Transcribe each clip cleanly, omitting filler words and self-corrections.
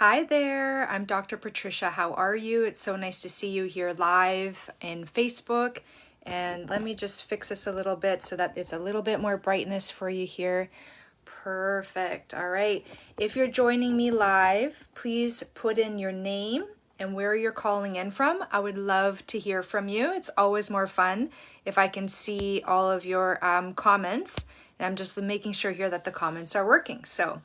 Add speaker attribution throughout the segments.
Speaker 1: Hi there, I'm Dr. Patricia. How are you? It's so nice to see you here live in Facebook. And let me just fix this a little bit so that it's a little bit more brightness for you here. Perfect. All right. If you're joining me live, please put in your name and where you're calling in from. I would love to hear from you. It's always more fun if I can see all of your comments. And I'm just making sure here that the comments are working. So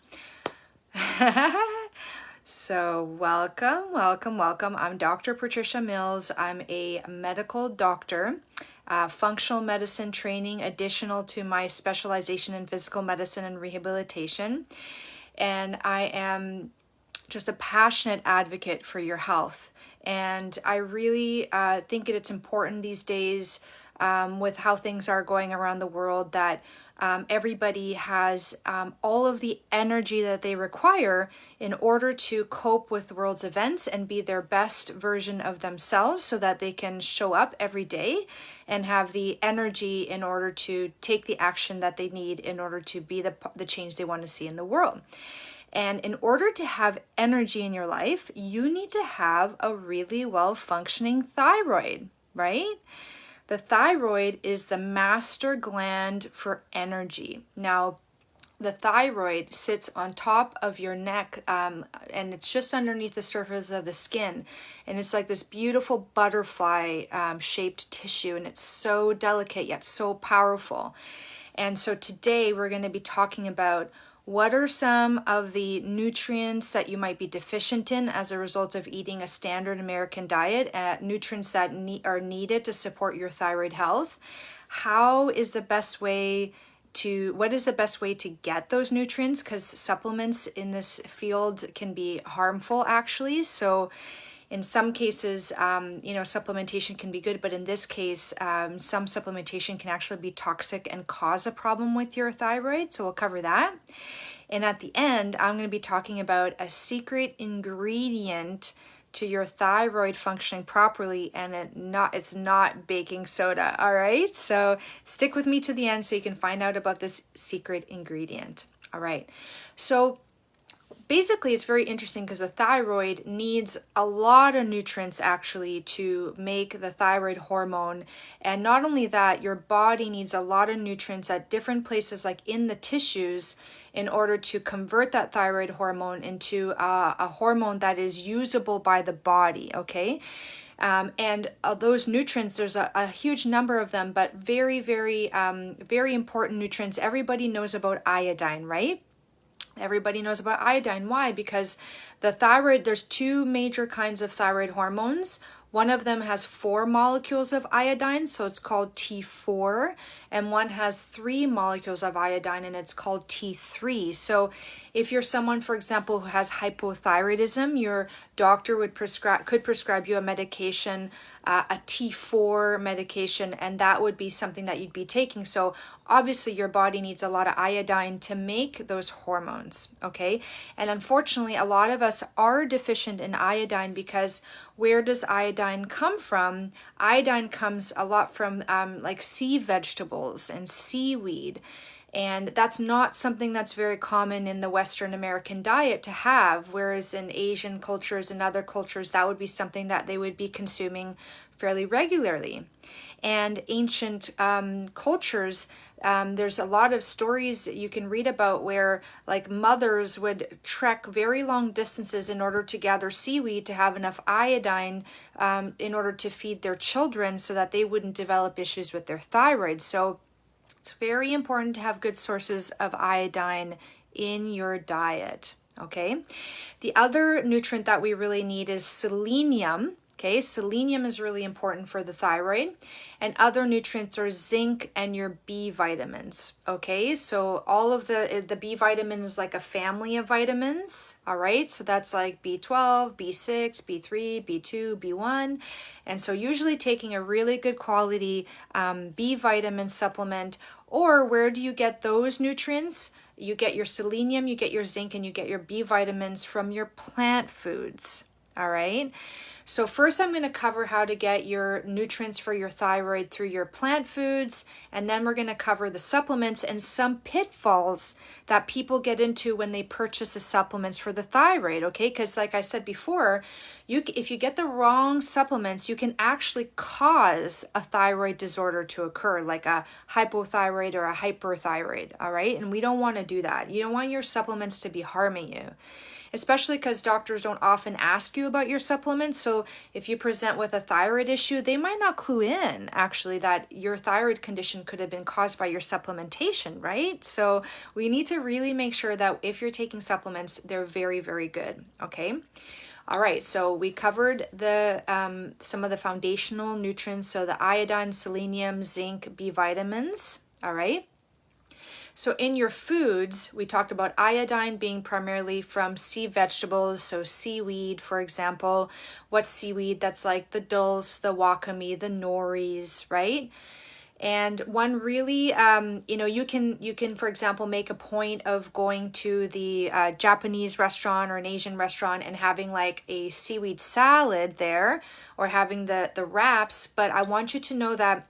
Speaker 1: So welcome. I'm Dr. Patricia Mills. I'm a medical doctor, functional medicine training additional to my specialization in physical medicine and rehabilitation. And I am just a passionate advocate for your health. And I really think it's important these days with how things are going around the world that everybody has all of the energy that they require in order to cope with the world's events and be their best version of themselves so that they can show up every day and have the energy in order to take the action that they need in order to be the change they want to see in the world. And in order to have energy in your life, you need to have a really well-functioning thyroid, right? The thyroid is the master gland for energy. Now, the thyroid sits on top of your neck and it's just underneath the surface of the skin. And it's like this beautiful butterfly shaped tissue, and it's so delicate yet so powerful. And so today we're going to be talking about what are some of the nutrients that you might be deficient in as a result of eating a standard American diet, nutrients that are needed to support your thyroid health. What is the best way to get those nutrients? Because supplements in this field can be harmful actually. So in some cases, supplementation can be good, but in this case, some supplementation can actually be toxic and cause a problem with your thyroid. So we'll cover that. And at the end, I'm going to be talking about a secret ingredient to your thyroid functioning properly, and it's not baking soda. All right. So stick with me to the end so you can find out about this secret ingredient. All right. So basically, it's very interesting because the thyroid needs a lot of nutrients actually to make the thyroid hormone. And not only that, your body needs a lot of nutrients at different places, like in the tissues, in order to convert that thyroid hormone into a hormone that is usable by the body, okay? And those nutrients, there's a huge number of them, but very, very, very important nutrients. Everybody knows about iodine, right? Everybody knows about iodine. Why? Because the thyroid, there's two major kinds of thyroid hormones. One of them has 4 molecules of iodine, so it's called T4, and one has 3 molecules of iodine, and it's called T3. So if you're someone, for example, who has hypothyroidism, your doctor could prescribe you a medication, a T4 medication, and that would be something that you'd be taking. So obviously your body needs a lot of iodine to make those hormones, okay? And unfortunately, a lot of us are deficient in iodine because where does iodine come from? Iodine comes a lot from like sea vegetables and seaweed. And that's not something that's very common in the Western American diet to have, whereas in Asian cultures and other cultures, that would be something that they would be consuming fairly regularly. And ancient cultures, there's a lot of stories that you can read about where like mothers would trek very long distances in order to gather seaweed to have enough iodine in order to feed their children so that they wouldn't develop issues with their thyroid. So it's very important to have good sources of iodine in your diet, okay? The other nutrient that we really need is selenium. Okay, selenium is really important for the thyroid, and other nutrients are zinc and your B vitamins. Okay, so all of the B vitamins is like a family of vitamins. All right, so that's like B12, B6, B3, B2, B1, and so usually taking a really good quality B vitamin supplement. Or where do you get those nutrients? You get your selenium, you get your zinc, and you get your B vitamins from your plant foods. All right. So first I'm going to cover how to get your nutrients for your thyroid through your plant foods, and then we're going to cover the supplements and some pitfalls that people get into when they purchase the supplements for the thyroid, okay? Because like I said before, if you get the wrong supplements, you can actually cause a thyroid disorder to occur, like a hypothyroid or a hyperthyroid, all right? And we don't want to do that. You don't want your supplements to be harming you, especially because doctors don't often ask you about your supplements. So if you present with a thyroid issue, they might not clue in actually that your thyroid condition could have been caused by your supplementation, right? So we need to really make sure that if you're taking supplements, they're very, very good, okay? All right, so we covered the some of the foundational nutrients, so the iodine, selenium, zinc, B vitamins, all right? So in your foods, we talked about iodine being primarily from sea vegetables, so seaweed, for example. What's seaweed? That's like the dulse, the wakame, the noris, right? And one really, you can, for example, make a point of going to the Japanese restaurant or an Asian restaurant and having like a seaweed salad there, or having the wraps. But I want you to know that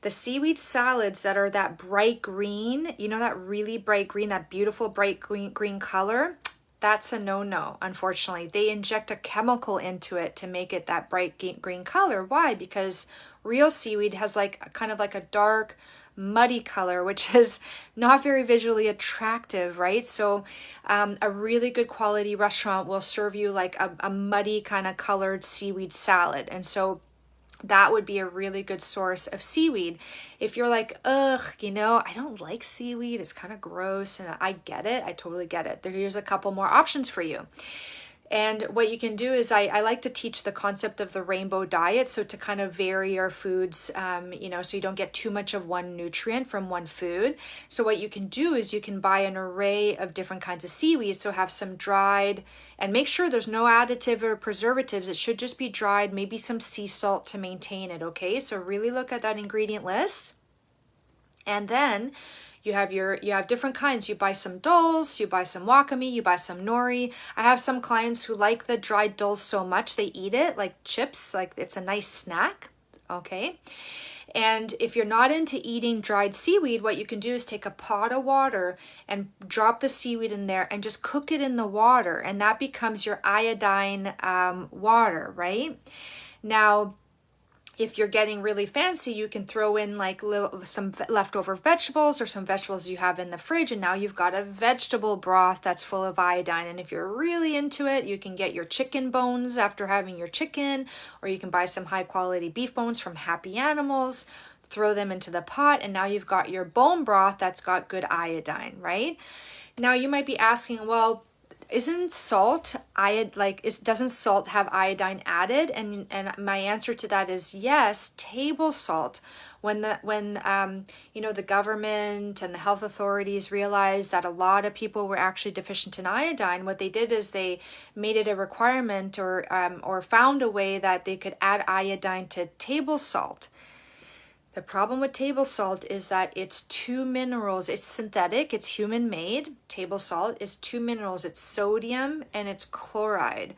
Speaker 1: the seaweed salads that are that bright green, that really bright green, that beautiful bright green color, that's a no-no, unfortunately. They inject a chemical into it to make it that bright green color. Why? Because real seaweed has kind of like a dark, muddy color, which is not very visually attractive, right? So a really good quality restaurant will serve you like a muddy kind of colored seaweed salad. And so that would be a really good source of seaweed. If you're like, ugh, I don't like seaweed, it's kind of gross, and I get it, I totally get it. Here's a couple more options for you. And what you can do is I like to teach the concept of the rainbow diet, so to kind of vary our foods, so you don't get too much of one nutrient from one food. So what you can do is you can buy an array of different kinds of seaweed, so have some dried, and make sure there's no additive or preservatives. It should just be dried, maybe some sea salt to maintain it, okay? So really look at that ingredient list. And then you have different kinds. You buy some dulse, you buy some wakame, you buy some nori. I have some clients who like the dried dulse so much they eat it like chips, like it's a nice snack, okay? And if you're not into eating dried seaweed, what you can do is take a pot of water and drop the seaweed in there and just cook it in the water, and that becomes your iodine water, right? Now, if you're getting really fancy, you can throw in like some leftover vegetables or some vegetables you have in the fridge, and now you've got a vegetable broth that's full of iodine. And if you're really into it, you can get your chicken bones after having your chicken, or you can buy some high quality beef bones from Happy Animals, throw them into the pot, and now you've got your bone broth that's got good iodine, right? Now you might be asking, well, doesn't salt have iodine added? And my answer to that is yes. Table salt, when the government and the health authorities realized that a lot of people were actually deficient in iodine, what they did is they made it a requirement, or found a way that they could add iodine to table salt. The problem with table salt is that it's two minerals. It's synthetic, it's human made. Table salt is two minerals. It's sodium and it's chloride,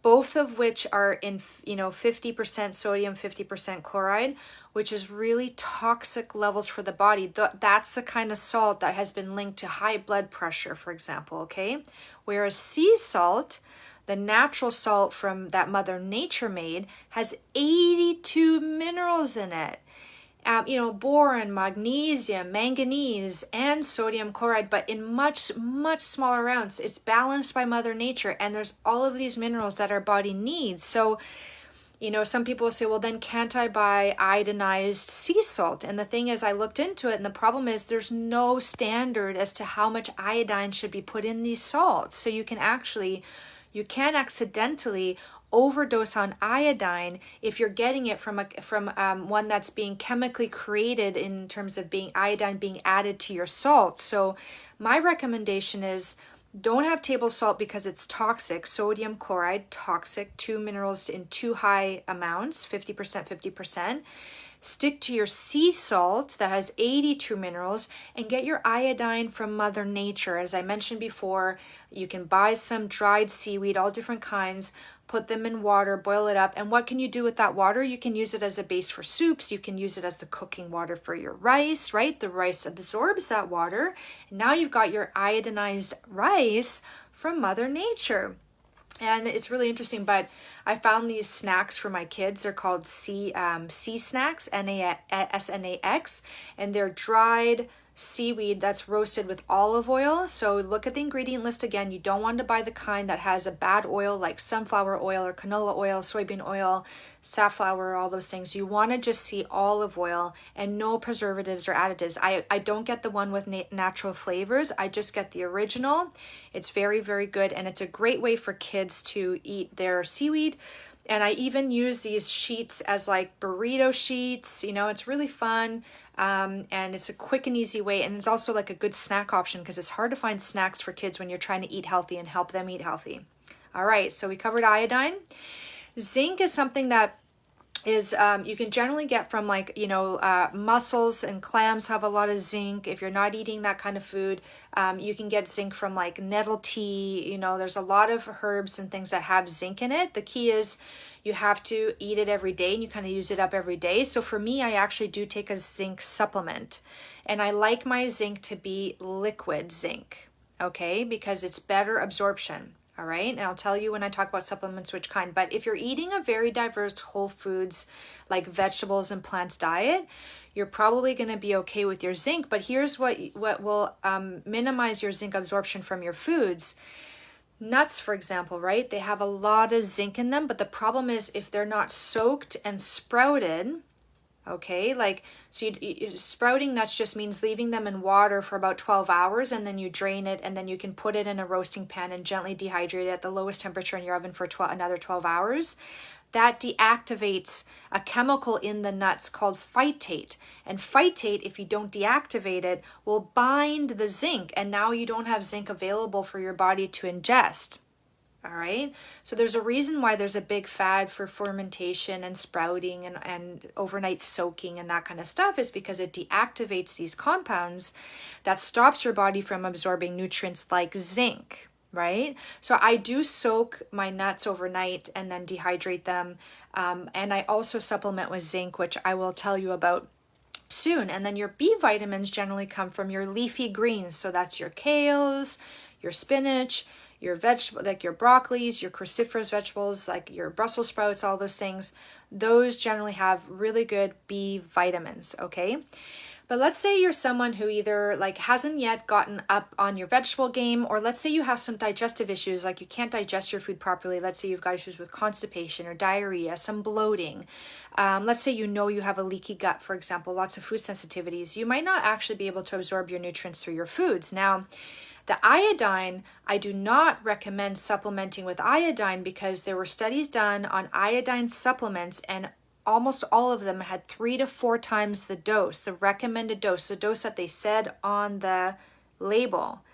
Speaker 1: both of which are in 50% sodium, 50% chloride, which is really toxic levels for the body. That's the kind of salt that has been linked to high blood pressure, for example, okay? Whereas sea salt, the natural salt from that Mother Nature made, has 82 minerals in it. Boron, magnesium, manganese, and sodium chloride, but in much, much smaller amounts. It's balanced by Mother Nature, and there's all of these minerals that our body needs. So, some people say, well, then can't I buy iodinized sea salt? And the thing is, I looked into it, and the problem is there's no standard as to how much iodine should be put in these salts. So you can accidentally overdose on iodine if you're getting it from one that's being chemically created in terms of iodine being added to your salt. So my recommendation is don't have table salt because it's toxic. Sodium chloride, toxic, two minerals in too high amounts, 50%, 50%. Stick to your sea salt that has 82 minerals, and get your iodine from Mother Nature. As I mentioned before, you can buy some dried seaweed, all different kinds. put them in water, boil it up. And what can you do with that water? You can use it as a base for soups. You can use it as the cooking water for your rice, right? The rice absorbs that water. And now you've got your iodinized rice from Mother Nature. And it's really interesting, but I found these snacks for my kids. They're called sea snacks, SNAX, and they're dried seaweed that's roasted with olive oil. So look at the ingredient list again. You don't want to buy the kind that has a bad oil like sunflower oil or canola oil, soybean oil, safflower, all those things. You want to just see olive oil and no preservatives or additives. I don't get the one with natural flavors. I just get the original. It's very, very good, and it's a great way for kids to eat their seaweed. And I even use these sheets as like burrito sheets. It's really fun. And it's a quick and easy way. And it's also like a good snack option because it's hard to find snacks for kids when you're trying to eat healthy and help them eat healthy. All right, so we covered iodine. Zinc is something that is you can generally get from mussels, and clams have a lot of zinc. If you're not eating that kind of food, you can get zinc from like nettle tea. There's a lot of herbs and things that have zinc in it. The key is you have to eat it every day and you kind of use it up every day. So for me, I actually do take a zinc supplement, and I like my zinc to be liquid zinc, okay, because it's better absorption. All right. And I'll tell you when I talk about supplements, which kind. But if you're eating a very diverse whole foods, like vegetables and plants diet, you're probably going to be okay with your zinc. But here's what will minimize your zinc absorption from your foods. Nuts, for example, right? They have a lot of zinc in them. But the problem is if they're not soaked and sprouted, okay, so sprouting nuts just means leaving them in water for about 12 hours, and then you drain it, and then you can put it in a roasting pan and gently dehydrate it at the lowest temperature in your oven for another 12 hours. That deactivates a chemical in the nuts called phytate. And phytate, if you don't deactivate it, will bind the zinc, and now you don't have zinc available for your body to ingest. All right. So there's a reason why there's a big fad for fermentation and sprouting and overnight soaking and that kind of stuff, is because it deactivates these compounds that stops your body from absorbing nutrients like zinc, right? So I do soak my nuts overnight and then dehydrate them. And I also supplement with zinc, which I will tell you about soon. And then your B vitamins generally come from your leafy greens. So that's your kales, your spinach, your vegetable, like your broccolis, your cruciferous vegetables, like your Brussels sprouts, all those things. Those generally have really good B vitamins, okay? But let's say you're someone who either hasn't yet gotten up on your vegetable game, or let's say you have some digestive issues, like you can't digest your food properly. Let's say you've got issues with constipation or diarrhea, some bloating. Let's say you have a leaky gut, for example, lots of food sensitivities. You might not actually be able to absorb your nutrients through your foods. Now, the iodine, I do not recommend supplementing with iodine because there were studies done on iodine supplements, and almost all of them had 3 to 4 times the dose, the recommended dose, the dose that they said on the label.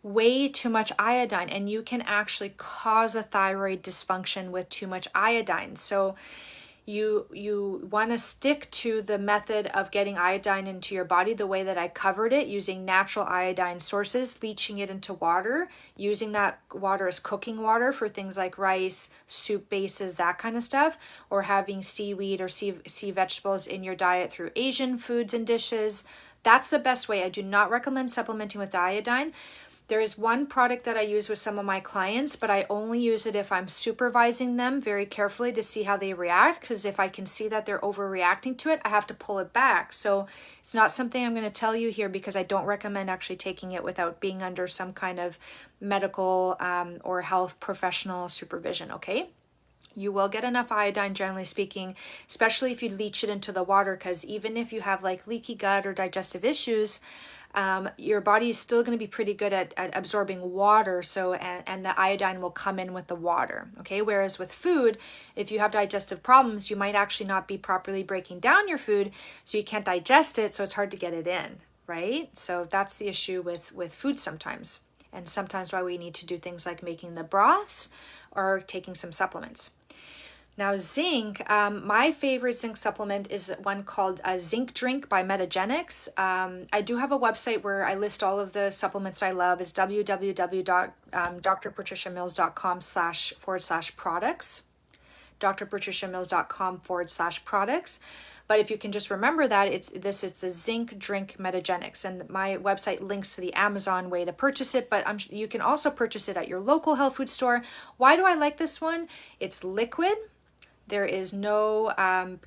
Speaker 1: Way too much iodine, and you can actually cause a thyroid dysfunction with too much iodine. So you want to stick to the method of getting iodine into your body the way that I covered it, using natural iodine sources, leaching it into water, using that water as cooking water for things like rice, soup bases, that kind of stuff, or having seaweed or sea vegetables in your diet through Asian foods and dishes. That's the best way. I do not recommend supplementing with iodine. There is one product that I use with some of my clients, but I only use it if I'm supervising them very carefully to see how they react, because if I can see that they're overreacting to it, I have to pull it back. So it's not something I'm going to tell you here because I don't recommend actually taking it without being under some kind of medical or health professional supervision, okay? You will get enough iodine, generally speaking, especially if you leach it into the water, because even if you have leaky gut or digestive issues, your body is still going to be pretty good at absorbing water, so and the iodine will come in with the water, okay? Whereas with food, if you have digestive problems, you might actually not be properly breaking down your food, so you can't digest it, so it's hard to get it in, right? So that's the issue with food sometimes, and sometimes why we need to do things like making the broths or taking some supplements. Now, zinc, my favorite zinc supplement is one called a Zinc Drink by Metagenics. I do have a website where I list all of the supplements I love. It's www.drpatriciamills.com/products. drpatriciamills.com/products. But if you can just remember that, it's a Zinc Drink Metagenics, and my website links to the Amazon way to purchase it, but you can also purchase it at your local health food store. Why do I like this one? It's liquid. There is no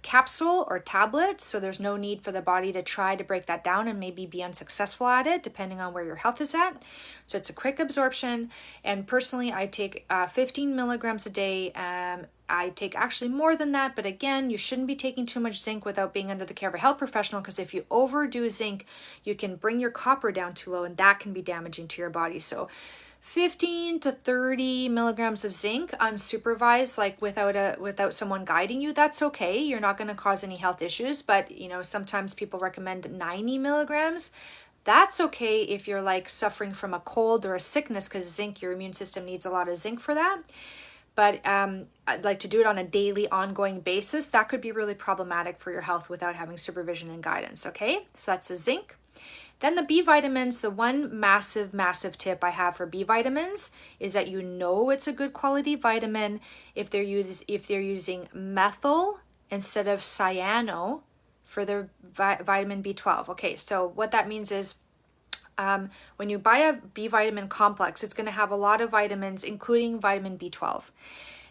Speaker 1: capsule or tablet, so there's no need for the body to try to break that down and maybe be unsuccessful at it, depending on where your health is at. So it's a quick absorption, and personally, I take 15 milligrams a day. I take actually more than that, but again, you shouldn't be taking too much zinc without being under the care of a health professional, because if you overdo zinc, you can bring your copper down too low, and that can be damaging to your body. So 15 to 30 milligrams of zinc unsupervised, like without someone guiding you, that's okay. You're not going to cause any health issues, but sometimes people recommend 90 milligrams. That's okay if you're like suffering from a cold or a sickness, because zinc, your immune system needs a lot of zinc for that. But I'd like to do it on a daily, ongoing basis. That could be really problematic for your health without having supervision and guidance, okay? So that's the zinc. Then the B vitamins, the one massive tip I have for B vitamins is that it's a good quality vitamin if they're using methyl instead of cyano for their vitamin B12. Okay, so what that means is when you buy a B vitamin complex, it's going to have a lot of vitamins, including vitamin B12.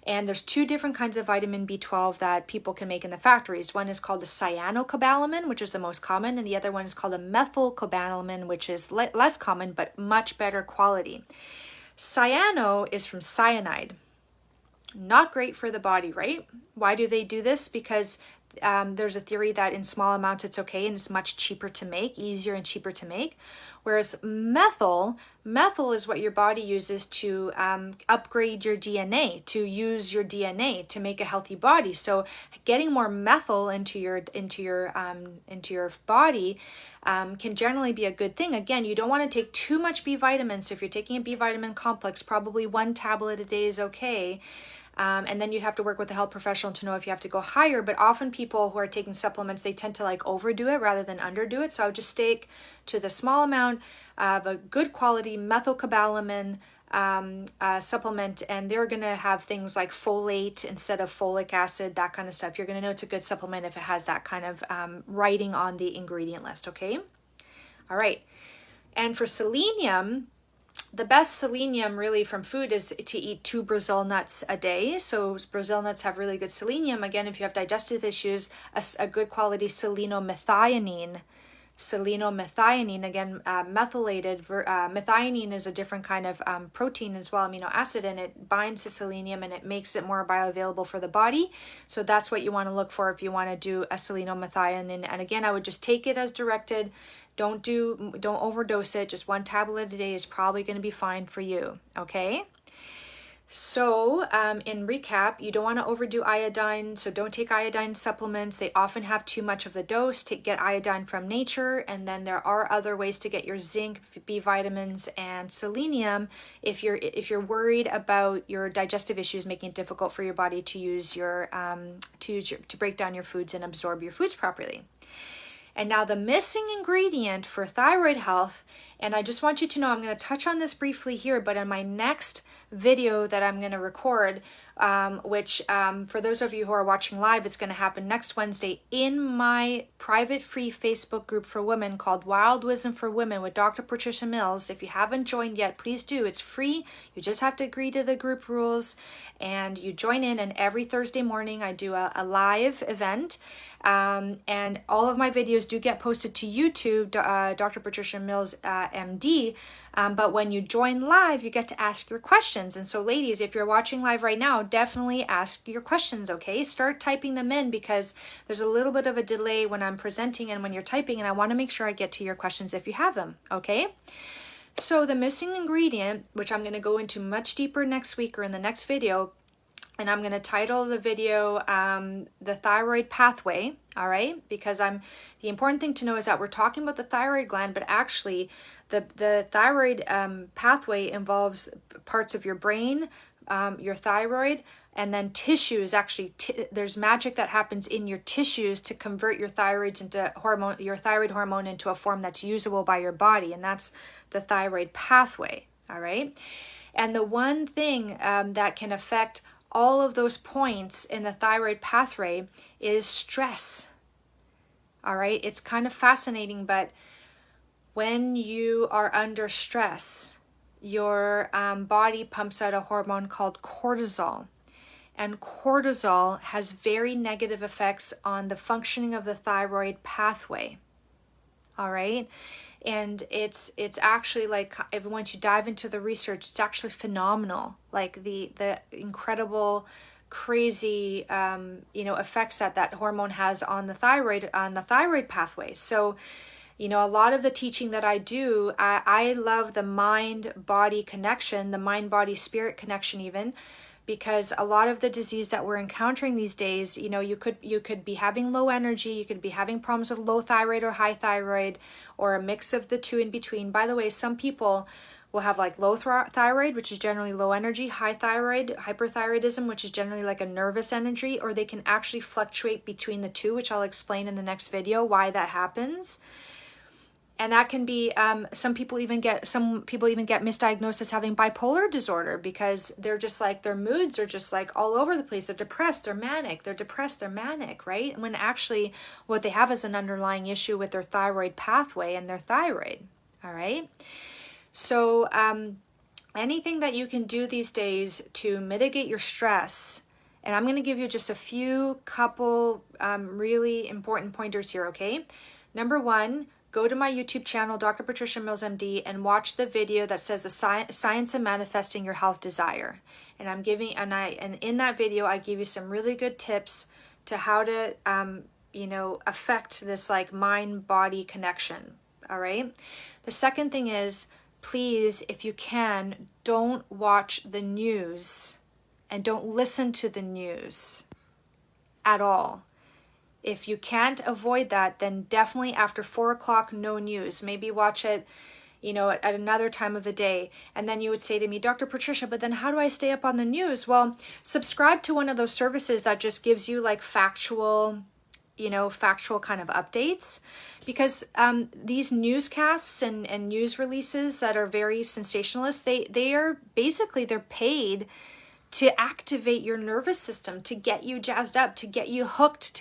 Speaker 1: And there's two different kinds of vitamin B12 that people can make in the factories. One is called the cyanocobalamin, which is the most common, and the other one is called a methylcobalamin, which is less common but much better quality. Cyano is from cyanide. Not great for the body, right? Why do they do this? Because there's a theory that in small amounts it's okay and it's much cheaper to make, easier and cheaper to make. Whereas methyl is what your body uses to upgrade your DNA, to use your DNA to make a healthy body. So getting more methyl into your body can generally be a good thing. Again, you don't want to take too much B vitamins. So if you're taking a B vitamin complex, probably 1 tablet a day is okay. And then you have to work with a health professional to know if you have to go higher. But often people who are taking supplements, they tend to like overdo it rather than underdo it. So I would just stick to the small amount of a good quality methylcobalamin supplement, and they're going to have things like folate instead of folic acid, that kind of stuff. You're going to know it's a good supplement if it has that kind of writing on the ingredient list, okay? All right. And for selenium, the best selenium really from food is to eat 2 Brazil nuts a day. So Brazil nuts have really good selenium. Again, if you have digestive issues, a good quality selenomethionine, again, methylated. Methionine is a different kind of protein as well, amino acid, and it binds to selenium and it makes it more bioavailable for the body. So that's what you want to look for if you want to do a selenomethionine. And again, I would just take it as directed. Don't overdose it. Just 1 tablet a day is probably going to be fine for you, okay? So in recap, you don't want to overdo iodine, so don't take iodine supplements. They often have too much of the dose. Get iodine from nature, and then there are other ways to get your zinc, B vitamins, and selenium if you're worried about your digestive issues making it difficult for your body to break down your foods and absorb your foods properly. And now the missing ingredient for thyroid health, and I just want you to know, I'm going to touch on this briefly here, but in my next video that I'm going to record, which for those of you who are watching live, it's going to happen next Wednesday in my private free Facebook group for women called Wild Wisdom for Women with Dr. Patricia Mills. If you haven't joined yet, please do. It's free. You just have to agree to the group rules and you join in, and every Thursday morning I do a live event. And all of my videos do get posted to YouTube, Dr. Patricia Mills, MD. But when you join live, you get to ask your questions. And so ladies, if you're watching live right now, definitely ask your questions, okay? Start typing them in because there's a little bit of a delay when I'm presenting and when you're typing, and I want to make sure I get to your questions if you have them, okay? So the missing ingredient, which I'm going to go into much deeper next week or in the next video, and I'm going to title the video The Thyroid Pathway, all right? Because the important thing to know is that we're talking about the thyroid gland, but actually the thyroid pathway involves parts of your brain, your thyroid, and then tissues, actually there's magic that happens in your tissues to convert your thyroid hormone into a form that's usable by your body, and that's the thyroid pathway. All right. And the one thing that can affect all of those points in the thyroid pathway is stress. All right. It's kind of fascinating, but when you are under stress, your body pumps out a hormone called cortisol. And cortisol has very negative effects on the functioning of the thyroid pathway. All right. And it's actually like, once you dive into the research, it's actually phenomenal. Like the incredible, crazy, effects that hormone has on the thyroid pathway. So, a lot of the teaching that I do, I love the mind-body connection, the mind-body-spirit connection even, because a lot of the disease that we're encountering these days, you could be having low energy, you could be having problems with low thyroid or high thyroid, or a mix of the two in between. By the way, some people will have like low thyroid, which is generally low energy, high thyroid, hyperthyroidism, which is generally like a nervous energy, or they can actually fluctuate between the two, which I'll explain in the next video why that happens. And that can be, some people even get misdiagnosed as having bipolar disorder, because they're just like, their moods are just like all over the place. They're depressed, they're manic, they're depressed, they're manic, right? When actually what they have is an underlying issue with their thyroid pathway and their thyroid, all right? So anything that you can do these days to mitigate your stress, and I'm going to give you just a couple really important pointers here, okay? Number one, go to my YouTube channel, Dr. Patricia Mills, MD, and watch the video that says the science of manifesting your health desire. And in that video, I give you some really good tips to how to, affect this like mind-body connection. All right. The second thing is, please, if you can, don't watch the news and don't listen to the news at all. If you can't avoid that, then definitely after 4 o'clock, no news. Maybe watch it, at another time of the day. And then you would say to me, Dr. Patricia, but then how do I stay up on the news? Well, subscribe to one of those services that just gives you like factual kind of updates. Because these newscasts and news releases that are very sensationalist, they're paid to activate your nervous system, to get you jazzed up, to get you hooked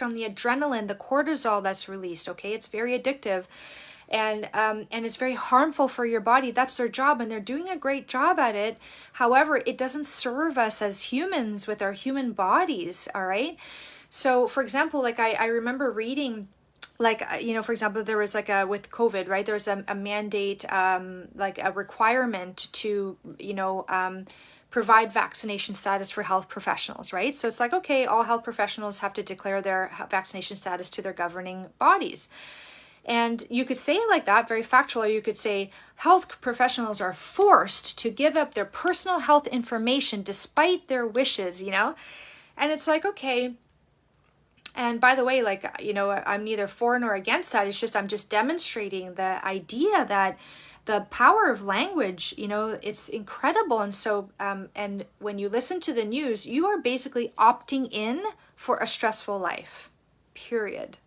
Speaker 1: on the adrenaline, the cortisol that's released, okay? It's very addictive, and it's very harmful for your body. That's their job, and they're doing a great job at it. However, it doesn't serve us as humans with our human bodies, all right? So, for example, like I remember reading, for example, there was with COVID, right? There was a mandate, like a requirement to, provide vaccination status for health professionals, right? So it's like, okay, all health professionals have to declare their vaccination status to their governing bodies. And you could say it like that, very factual, or you could say health professionals are forced to give up their personal health information despite their wishes, And it's like, okay. And by the way, I'm neither for nor against that. It's just, I'm just demonstrating the idea that the power of language, it's incredible. And so, and when you listen to the news, you are basically opting in for a stressful life, period.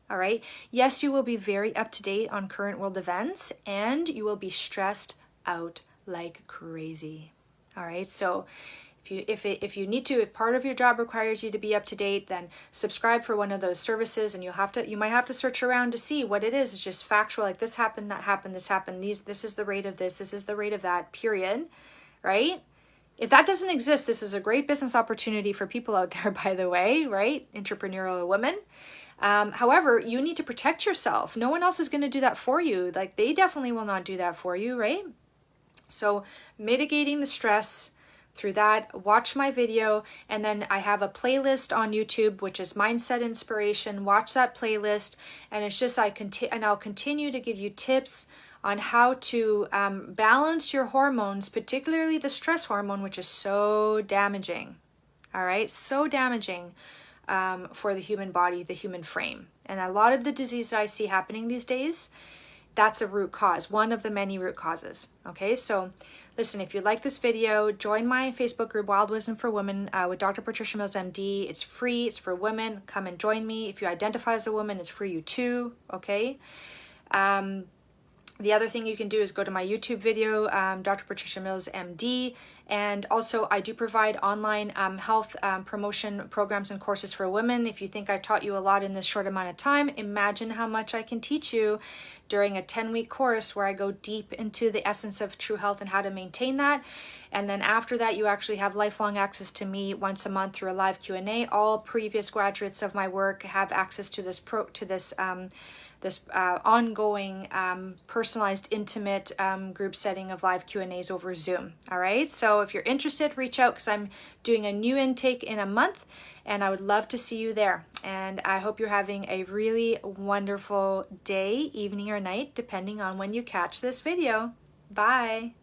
Speaker 1: All right. Yes, you will be very up to date on current world events, and you will be stressed out like crazy. All right. So if you need to, if part of your job requires you to be up to date, then subscribe for one of those services, and you might have to search around to see what it is. It's just factual, like this happened, that happened, this happened, this is the rate of this is the rate of that, period. Right? If that doesn't exist, this is a great business opportunity for people out there, by the way, right? Entrepreneurial women. However, you need to protect yourself. No one else is going to do that for you. Like, they definitely will not do that for you, right? So mitigating the stress through that, watch my video, and then I have a playlist on YouTube, which is Mindset Inspiration. Watch that playlist, and it's just I'll continue to give you tips on how to balance your hormones, particularly the stress hormone, which is so damaging. All right, so damaging for the human body, the human frame, and a lot of the disease that I see happening these days, that's a root cause, one of the many root causes. Okay, so Listen, if you like this video, join my Facebook group, Wild Wisdom for Women, with Dr. Patricia Mills, MD. It's free. It's for women. Come and join me. If you identify as a woman, it's for you too, okay? The other thing you can do is go to my YouTube video, Dr. Patricia Mills, MD. And also, I do provide online health promotion programs and courses for women. If you think I taught you a lot in this short amount of time, imagine how much I can teach you during a 10-week course where I go deep into the essence of true health and how to maintain that. And then after that, you actually have lifelong access to me once a month through a live Q&A. All previous graduates of my work have access to this ongoing personalized, intimate group setting of live Q&As over Zoom. All right, so if you're interested, reach out, because I'm doing a new intake in a month and I would love to see you there. And I hope you're having a really wonderful day, evening, or night, depending on when you catch this video. Bye.